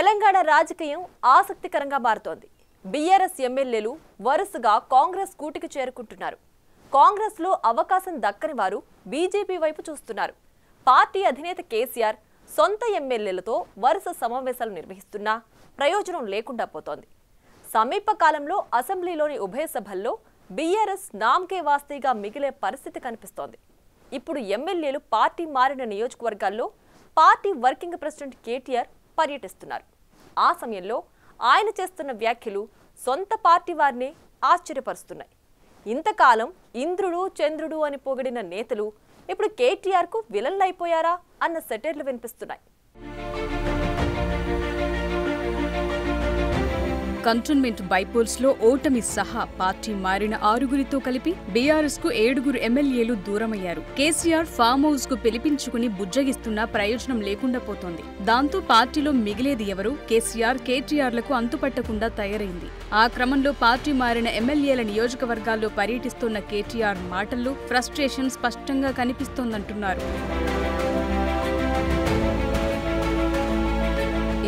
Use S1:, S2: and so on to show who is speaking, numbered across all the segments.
S1: తెలంగాణ రాజకీయం ఆసక్తికరంగా మారుతోంది. బీఆర్ఎస్ ఎమ్మెల్యేలు వరుసగా కాంగ్రెస్ కూటికి చేరుకుంటున్నారు. కాంగ్రెస్ లో అవకాశం దక్కని వారు బీజేపీ వైపు చూస్తున్నారు. పార్టీ అధినేత కేసీఆర్ సొంత ఎమ్మెల్యేలతో వరుస సమావేశాలు నిర్వహిస్తున్నా ప్రయోజనం లేకుండా పోతోంది. సమీప కాలంలో అసెంబ్లీలోని ఉభయ సభల్లో బీఆర్ఎస్ నామ్కే వాస్తీగా మిగిలే పరిస్థితి కనిపిస్తోంది. ఇప్పుడు ఎమ్మెల్యేలు పార్టీ మారిన నియోజకవర్గాల్లో పార్టీ వర్కింగ్ ప్రెసిడెంట్ కేటీఆర్ పర్యటిస్తున్నారు. ఆ సమయంలో ఆయన చేస్తున్న వ్యాఖ్యలు సొంత పార్టీ వారిని ఆశ్చర్యపరుస్తున్నాయి. ఇంతకాలం ఇంద్రుడు చంద్రుడు అని పొగిడిన నేతలు ఇప్పుడు కేటీఆర్కు విలన్లైపోయారా అన్న సెటైర్లు వినిపిస్తున్నాయి.
S2: కంటోన్మెంట్ బైపోల్స్ లో ఓటమి సహా పార్టీ మారిన 6గురితో కలిపి బీఆర్ఎస్ కు 7గురు ఎమ్మెల్యేలు దూరమయ్యారు. కేసీఆర్ ఫామ్ హౌస్ కు పిలిపించుకుని బుజ్జగిస్తున్నా ప్రయోజనం లేకుండా పోతోంది. దాంతో పార్టీలో మిగిలేది ఎవరు? కేటీఆర్లకు అంతుపట్టకుండా తయారైంది. ఆ క్రమంలో పార్టీ మారిన ఎమ్మెల్యేల నియోజకవర్గాల్లో పర్యటిస్తున్న కేటీఆర్ మాటల్లో ఫ్రస్ట్రేషన్ స్పష్టంగా కనిపిస్తోందంటున్నారు.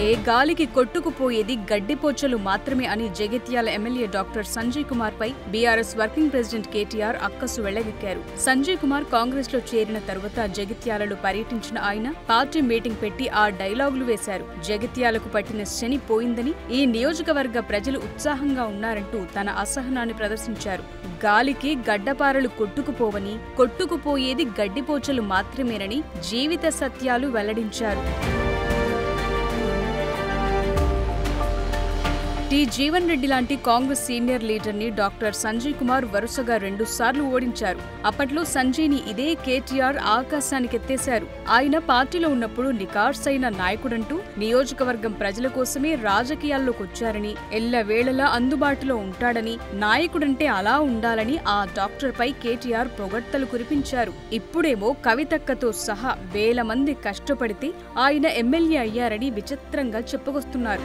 S2: ఏ గాలికి కొట్టుకుపోయేది గడ్డిపోచలు మాత్రమే అని జగిత్యాల ఎమ్మెల్యే డాక్టర్ సంజయ్ కుమార్ పై బీఆర్ఎస్ వర్కింగ్ ప్రెసిడెంట్ కేటీఆర్ అక్కసు వెళ్లగక్కారు. సంజయ్ కుమార్ కాంగ్రెస్ లో చేరిన తరువాత జగిత్యాలలో పర్యటించిన ఆయన పార్టీ మీటింగ్ పెట్టి ఆ డైలాగులు వేశారు. జగిత్యాలకు పట్టిన శని పోయిందని, ఈ నియోజకవర్గ ప్రజలు ఉత్సాహంగా ఉన్నారంటూ తన అసహనాన్ని ప్రదర్శించారు. గాలికి గడ్డపారలు కొట్టుకుపోవని, కొట్టుకుపోయేది గడ్డిపోచలు మాత్రమేనని జీవిత సత్యాలు వెల్లడించారు. టి జీవన్ రెడ్డి లాంటి కాంగ్రెస్ సీనియర్ లీడర్ని డాక్టర్ సంజయ్ కుమార్ వరుసగా 2 సార్లు ఓడించారు. అప్పట్లో సంజయ్ని ఇదే కేటీఆర్ ఆకాశానికెత్తేశారు. ఆయన పార్టీలో ఉన్నప్పుడు నికార్సైన నాయకుడంటూ నియోజకవర్గం ప్రజల కోసమే రాజకీయాల్లోకొచ్చారని, ఎల్లవేళలా అందుబాటులో ఉంటాడని, నాయకుడంటే అలా ఉండాలని ఆ డాక్టర్ పై కేటీఆర్ పొగడ్తలు కురిపించారు. ఇప్పుడేమో కవితక్కతో సహా వేల మంది కష్టపడితే ఆయన ఎమ్మెల్యే అయ్యారని విచిత్రంగా చెప్పుకొస్తున్నారు.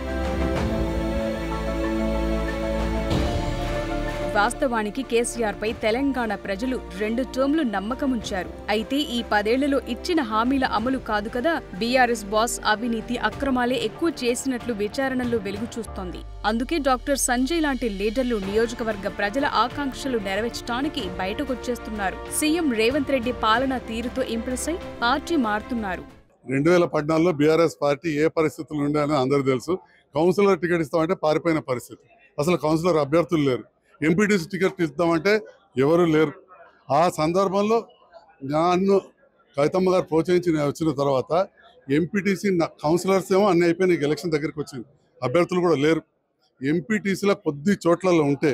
S2: వాస్తవానికి కేసీఆర్ పై తెలంగాణ ప్రజలు 2 టర్మ్లు నమ్మకముంచారు. అయితే ఈ 10 ఏళ్లలో ఇచ్చిన హామీల అమలు కాదు కదా. బీఆర్ఎస్ బాస్ అవినీతి అక్రమాలే ఎక్కువ చేసినట్లు విచారణలో వెలుగు చూస్తోంది. అందుకే డాక్టర్ సంజయ్ లాంటి లీడర్లు నియోజకవర్గ ప్రజల ఆకాంక్షలు నెరవేర్చడానికి బయటకొచ్చేస్తున్నారు. సీఎం రేవంత్ రెడ్డి పాలనా తీరుతో ఇంప్రెస్ అయి పార్టీ మారుతున్నారు.
S3: 2014లో బీఆర్ఎస్ పార్టీ ఏ పరిస్థితులు ఉండాలని అందరూ తెలుసు. కౌన్సిలర్ టికెట్ ఇస్తామంటే పారిపోయిన పరిస్థితి. అసలు కౌన్సిలర్ అభ్యర్థులు లేరు. ఎంపీటీసీ టికెట్ ఇద్దామంటే ఎవరు లేరు. ఆ సందర్భంలో నన్ను కవితమ్మ గారు ప్రోత్సహించి నేను వచ్చిన తర్వాత ఎంపీటీసీ కౌన్సిలర్స్ ఏమో అన్నీ అయిపోయి నీకు ఎలక్షన్ దగ్గరికి వచ్చింది. అభ్యర్థులు కూడా లేరు. ఎంపీటీసీలో కొద్ది చోట్లలో ఉంటే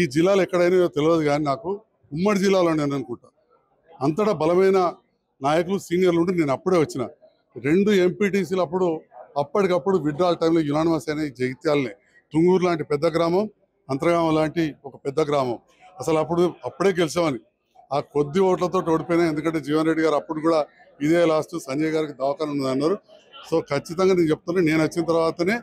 S3: ఈ జిల్లాలో ఎక్కడైనా తెలియదు, కానీ నాకు ఉమ్మడి జిల్లాలో నేను అనుకుంటా అంతటా బలమైన నాయకులు సీనియర్లు ఉంటే నేను అప్పుడే వచ్చిన 2 ఎంపీటీసీలు అప్పటికప్పుడు విడ్రాల్ టైంలో యునానిమస్ అనే జగిత్యాలనే, తుంగూరు లాంటి పెద్ద గ్రామం, అంతర్గామం లాంటి ఒక పెద్ద గ్రామం, అసలు అప్పుడే గెలిచామని ఆ కొద్ది ఓట్లతో ఓడిపోయినా. ఎందుకంటే జీవన్ రెడ్డి గారు అప్పుడు కూడా ఇదే లాస్ట్ సంజయ్ గారికి దవాఖాన ఉంది అన్నారు. సో ఖచ్చితంగా నేను చెప్తున్నా, నేను వచ్చిన తర్వాతనే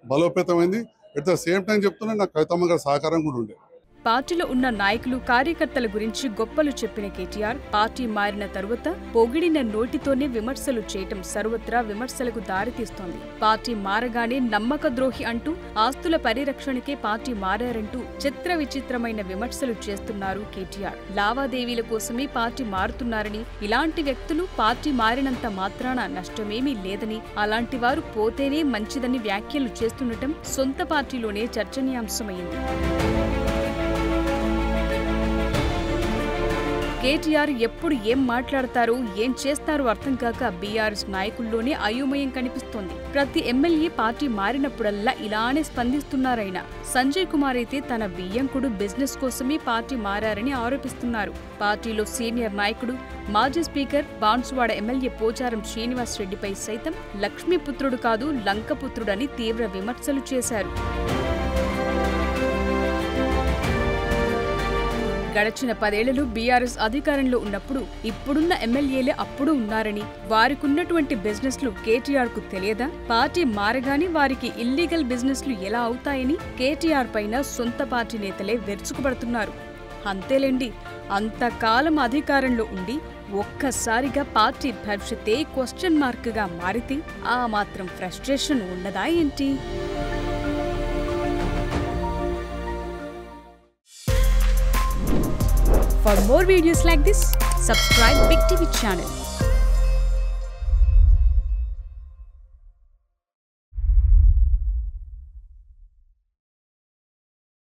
S3: బలోపేతమైంది. అట్ ద సేమ్ టైం చెప్తున్నా, నాకు కవితమ్మ గారి సహకారం కూడా ఉండే.
S2: పార్టీలో ఉన్న నాయకులు కార్యకర్తల గురించి గొప్పలు చెప్పిన కేటీఆర్ పార్టీ మారిన తరువాత పొగిడిన నోటితోనే విమర్శలు చేయటం సర్వత్రా విమర్శలకు దారితీస్తోంది. పార్టీ మారగానే నమ్మక ద్రోహి అంటూ, ఆస్తుల పరిరక్షణకే పార్టీ మారారంటూ చిత్ర విచిత్రమైన విమర్శలు చేస్తున్నారు కేటీఆర్. లావాదేవీల కోసమే పార్టీ మారుతున్నారని, ఇలాంటి వ్యక్తులు పార్టీ మారినంత మాత్రాన నష్టమేమీ లేదని, అలాంటి వారు పోతేనే మంచిదని వ్యాఖ్యలు చేస్తుండటం సొంత పార్టీలోనే చర్చనీయాంశమైంది. కేటీఆర్ ఎప్పుడు ఏం మాట్లాడతారో, ఏం చేస్తారో అర్థం కాక బీఆర్ఎస్ నాయకుల్లోనే అయోమయం కనిపిస్తోంది. ప్రతి ఎమ్మెల్యే పార్టీ మారినప్పుడల్లా ఇలానే స్పందిస్తున్నారైనా. సంజయ్ కుమార్ అయితే తన బియ్యంకుడు బిజినెస్ కోసమే పార్టీ మారారని ఆరోపిస్తున్నారు. పార్టీలో సీనియర్ నాయకుడు, మాజీ స్పీకర్, బాన్సువాడ ఎమ్మెల్యే పోచారం శ్రీనివాస్ రెడ్డిపై సైతం లక్ష్మీపుత్రుడు కాదు లంకపుత్రుడని తీవ్ర విమర్శలు చేశారు. గడచిన 10 ఏళ్లలో బీఆర్ఎస్ అధికారంలో ఉన్నప్పుడు ఇప్పుడున్న ఎమ్మెల్యేలే అప్పుడు ఉన్నారని, వారికున్నటువంటి బిజినెస్లు కేటీఆర్కు తెలియదా? పార్టీ మారగానే వారికి ఇల్లీగల్ బిజినెస్లు ఎలా అవుతాయని కేటీఆర్ పైన సొంత పార్టీ నేతలే విరుచుకుపడుతున్నారు. అంతేలేండి, అంతకాలం అధికారంలో ఉండి ఒక్కసారిగా పార్టీ భవిష్యత్తే క్వశ్చన్ మార్క్ గా మారితే ఆ మాత్రం ఫ్రస్ట్రేషన్ ఉండదా ఏంటి? For more videos like this, subscribe Big TV channel.